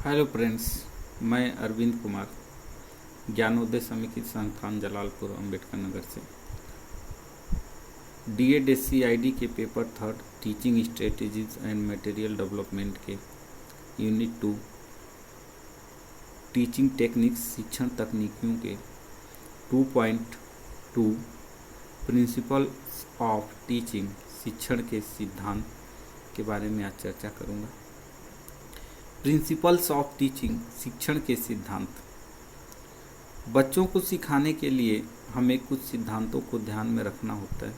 Hello friends, मैं अरविंद कुमार ज्ञानोदय समेकित संस्थान जलालपुर अम्बेडकर नगर से DED-SC-ID के paper third teaching strategies and material development के यूनिट 2 टीचिंग टेक्निक्स शिक्षण तकनीकियों के 2.2 प्रिंसिपल्स ऑफ टीचिंग शिक्षण के सिद्धांत के बारे में आज चर्चा करूँगा। प्रिंसिपल्स ऑफ टीचिंग शिक्षण के सिद्धांत। बच्चों को सिखाने के लिए हमें कुछ सिद्धांतों को ध्यान में रखना होता है।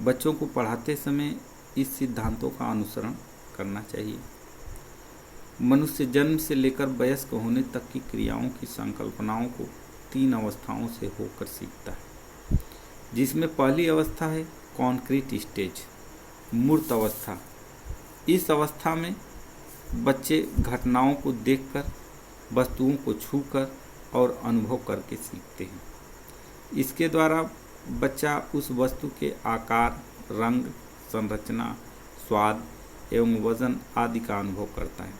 बच्चों को पढ़ाते समय इस सिद्धांतों का अनुसरण करना चाहिए। मनुष्य जन्म से लेकर वयस्क होने तक की क्रियाओं की संकल्पनाओं को 3 अवस्थाओं से होकर सीखता है, जिसमें पहली अवस्था है कॉन्क्रीट स्टेज, मूर्त अवस्था। इस अवस्था में बच्चे घटनाओं को देखकर, वस्तुओं को छूकर और अनुभव करके सीखते हैं। इसके द्वारा बच्चा उस वस्तु के आकार, रंग, संरचना, स्वाद एवं वजन आदि का अनुभव करता है।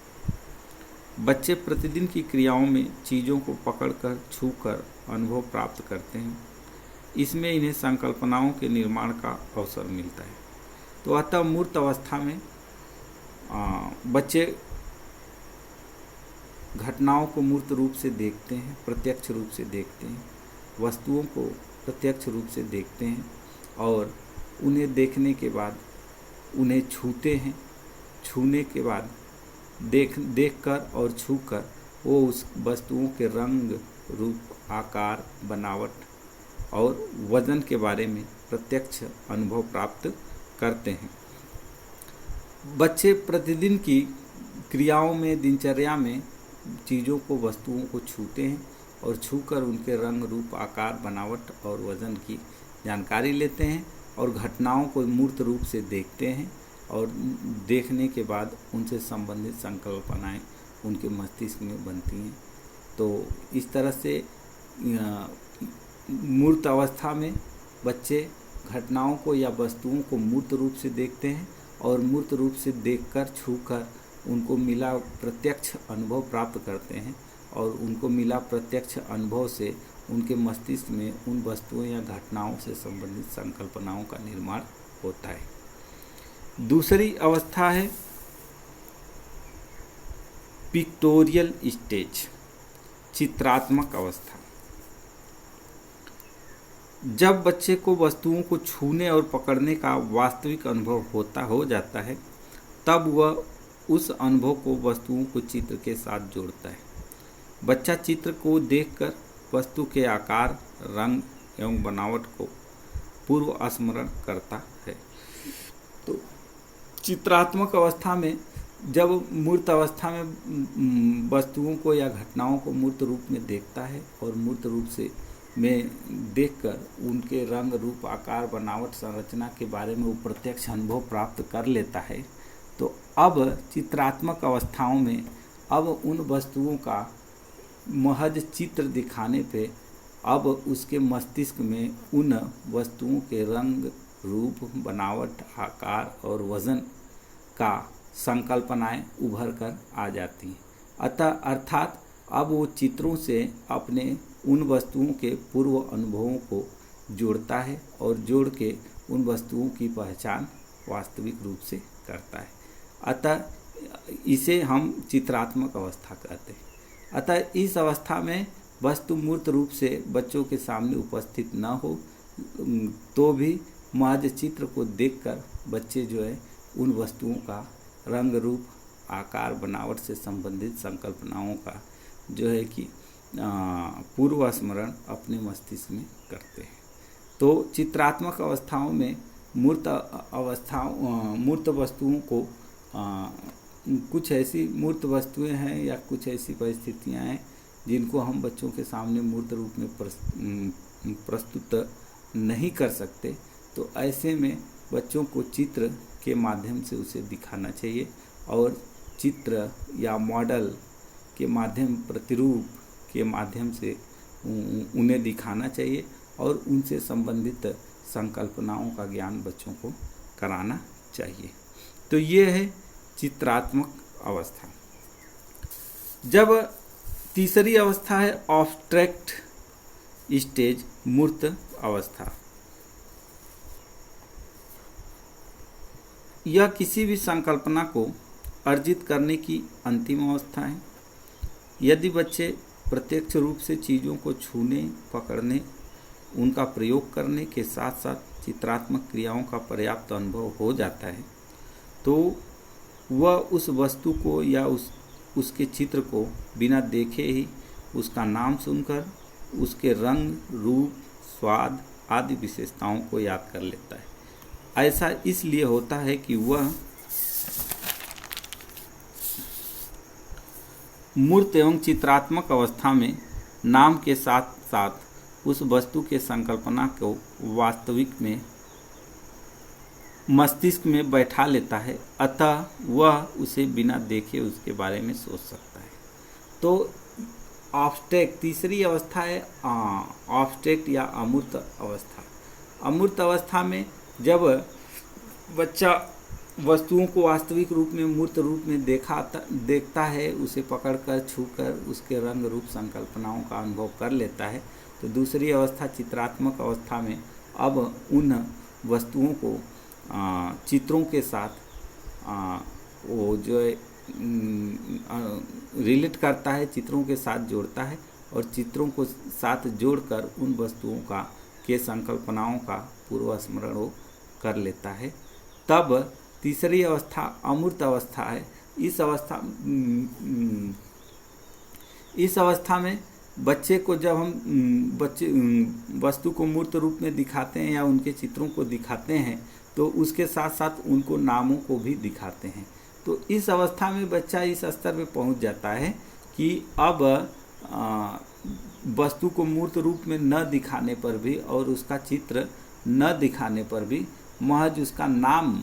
बच्चे प्रतिदिन की क्रियाओं में चीज़ों को पकड़कर, छूकर अनुभव प्राप्त करते हैं। इसमें इन्हें संकल्पनाओं के निर्माण का अवसर मिलता है। तो अतः मूर्त अवस्था में बच्चे घटनाओं को मूर्त रूप से देखते हैं, प्रत्यक्ष रूप से देखते हैं, वस्तुओं को प्रत्यक्ष रूप से देखते हैं और उन्हें देखने के बाद उन्हें छूते हैं। छूने के बाद देखकर और छूकर वो उस वस्तुओं के रंग, रूप, आकार, बनावट और वजन के बारे में प्रत्यक्ष अनुभव प्राप्त करते हैं। बच्चे प्रतिदिन की क्रियाओं में, दिनचर्या में चीज़ों को, वस्तुओं को छूते हैं और छूकर उनके रंग, रूप, आकार, बनावट और वजन की जानकारी लेते हैं और घटनाओं को मूर्त रूप से देखते हैं और देखने के बाद उनसे संबंधित संकल्पनाएं उनके मस्तिष्क में बनती हैं। तो इस तरह से मूर्त अवस्था में बच्चे घटनाओं को या वस्तुओं को मूर्त रूप से देखते हैं और मूर्त रूप से देखकर, छूकर उनको मिला प्रत्यक्ष अनुभव प्राप्त करते हैं और उनको मिला प्रत्यक्ष अनुभव से उनके मस्तिष्क में उन वस्तुओं या घटनाओं से संबंधित संकल्पनाओं का निर्माण होता है। दूसरी अवस्था है पिक्टोरियल स्टेज, चित्रात्मक अवस्था। जब बच्चे को वस्तुओं को छूने और पकड़ने का वास्तविक अनुभव हो जाता है, तब वह उस अनुभव को वस्तुओं को चित्र के साथ जोड़ता है। बच्चा चित्र को देखकर वस्तु के आकार, रंग एवं बनावट को पूर्व स्मरण करता है। तो चित्रात्मक अवस्था में, जब मूर्त अवस्था में वस्तुओं को या घटनाओं को मूर्त रूप में देखता है और मूर्त रूप से में देखकर उनके रंग, रूप, आकार, बनावट, संरचना के बारे में वो प्रत्यक्ष अनुभव प्राप्त कर लेता है, तो अब चित्रात्मक अवस्थाओं में अब उन वस्तुओं का महज चित्र दिखाने पे अब उसके मस्तिष्क में उन वस्तुओं के रंग, रूप, बनावट, आकार और वजन का संकल्पनाएं उभर कर आ जाती हैं। अर्थात अब वो चित्रों से अपने उन वस्तुओं के पूर्व अनुभवों को जोड़ता है और जोड़ के उन वस्तुओं की पहचान वास्तविक रूप से करता है। अतः इसे हम चित्रात्मक अवस्था कहते हैं। अतः इस अवस्था में वस्तु मूर्त रूप से बच्चों के सामने उपस्थित न हो तो भी महज चित्र को देखकर बच्चे जो है उन वस्तुओं का रंग, रूप, आकार, बनावट से संबंधित संकल्पनाओं का जो है कि पूर्व स्मरण अपने मस्तिष्क में करते हैं। तो चित्रात्मक अवस्थाओं में मूर्त वस्तुओं को कुछ ऐसी मूर्त वस्तुएं हैं या कुछ ऐसी परिस्थितियां हैं जिनको हम बच्चों के सामने मूर्त रूप में प्रस्तुत नहीं कर सकते। तो ऐसे में बच्चों को चित्र के माध्यम से उसे दिखाना चाहिए और चित्र या मॉडल के माध्यम, प्रतिरूप के माध्यम से उन्हें दिखाना चाहिए और उनसे संबंधित संकल्पनाओं का ज्ञान बच्चों को कराना चाहिए। तो ये है चित्रात्मक अवस्था। जब तीसरी अवस्था है ऑब्स्ट्रैक्ट स्टेज, मूर्त अवस्था। यह किसी भी संकल्पना को अर्जित करने की अंतिम अवस्था है। यदि बच्चे प्रत्यक्ष रूप से चीज़ों को छूने, पकड़ने, उनका प्रयोग करने के साथ साथ चित्रात्मक क्रियाओं का पर्याप्त अनुभव हो जाता है, तो वह उस वस्तु को या उसके चित्र को बिना देखे ही उसका नाम सुनकर उसके रंग, रूप, स्वाद आदि विशेषताओं को याद कर लेता है। ऐसा इसलिए होता है कि वह मूर्त एवं चित्रात्मक अवस्था में नाम के साथ साथ उस वस्तु के संकल्पना को वास्तविक में मस्तिष्क में बैठा लेता है, अतः वह उसे बिना देखे उसके बारे में सोच सकता है। तो ऑब्स्ट्रैक्ट तीसरी अवस्था है ऑब्स्ट्रैक्ट या अमूर्त अवस्था। अमूर्त अवस्था में जब बच्चा वस्तुओं को वास्तविक रूप में, मूर्त रूप में देखता है, उसे पकड़कर, छूकर उसके रंग, रूप, संकल्पनाओं का अनुभव कर लेता है, तो दूसरी अवस्था चित्रात्मक अवस्था में अब उन वस्तुओं को चित्रों के साथ वो जो रिलेट करता है, चित्रों के साथ जोड़ता है और चित्रों को साथ जोड़कर उन वस्तुओं के संकल्पनाओं का पूर्व स्मरण वो कर लेता है। तब तीसरी अवस्था अमूर्त अवस्था है। इस अवस्था में बच्चे को जब हम वस्तु को मूर्त रूप में दिखाते हैं या उनके चित्रों को दिखाते हैं, तो उसके साथ साथ उनको नामों को भी दिखाते हैं। तो इस अवस्था में बच्चा इस स्तर पे पहुंच जाता है कि अब वस्तु को मूर्त रूप में न दिखाने पर भी और उसका चित्र न दिखाने पर भी महज उसका नाम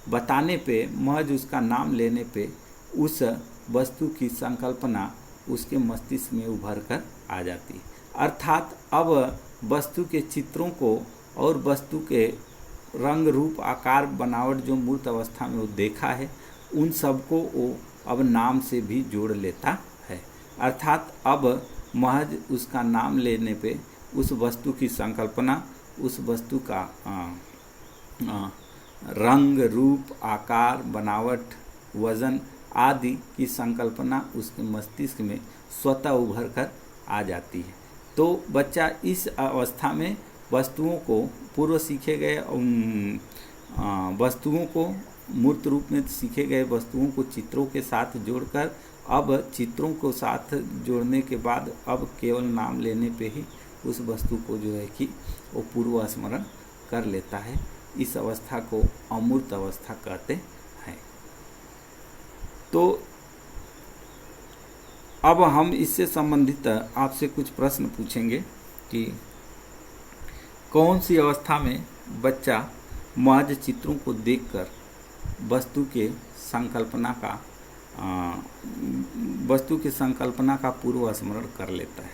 बताने पे, महज उसका नाम लेने पे उस वस्तु की संकल्पना उसके मस्तिष्क में उभर कर आ जाती है। अर्थात अब वस्तु के चित्रों को और वस्तु के रंग, रूप, आकार, बनावट जो मूर्त अवस्था में वो देखा है, उन सबको वो अब नाम से भी जोड़ लेता है। अर्थात अब महज उसका नाम लेने पे उस वस्तु की संकल्पना, उस वस्तु का रंग, रूप, आकार, बनावट, वजन आदि की संकल्पना उसके मस्तिष्क में स्वतः उभर कर आ जाती है। तो बच्चा इस अवस्था में वस्तुओं को, पूर्व सीखे गए वस्तुओं को, मूर्त रूप में सीखे गए वस्तुओं को चित्रों के साथ जोड़कर, अब चित्रों को साथ जोड़ने के बाद अब केवल नाम लेने पे ही उस वस्तु को जो है कि वो पूर्व स्मरण कर लेता है। इस अवस्था को अमूर्त अवस्था कहते हैं। तो अब हम इससे संबंधित आपसे कुछ प्रश्न पूछेंगे कि कौन सी अवस्था में बच्चा महज चित्रों को देखकर वस्तु के संकल्पना का पूर्व स्मरण कर लेता है।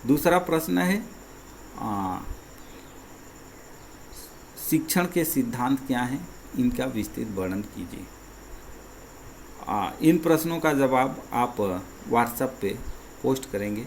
दूसरा प्रश्न है शिक्षण के सिद्धांत क्या हैं, इनका विस्तृत वर्णन कीजिए। इन प्रश्नों का जवाब आप व्हाट्सएप पे पोस्ट करेंगे।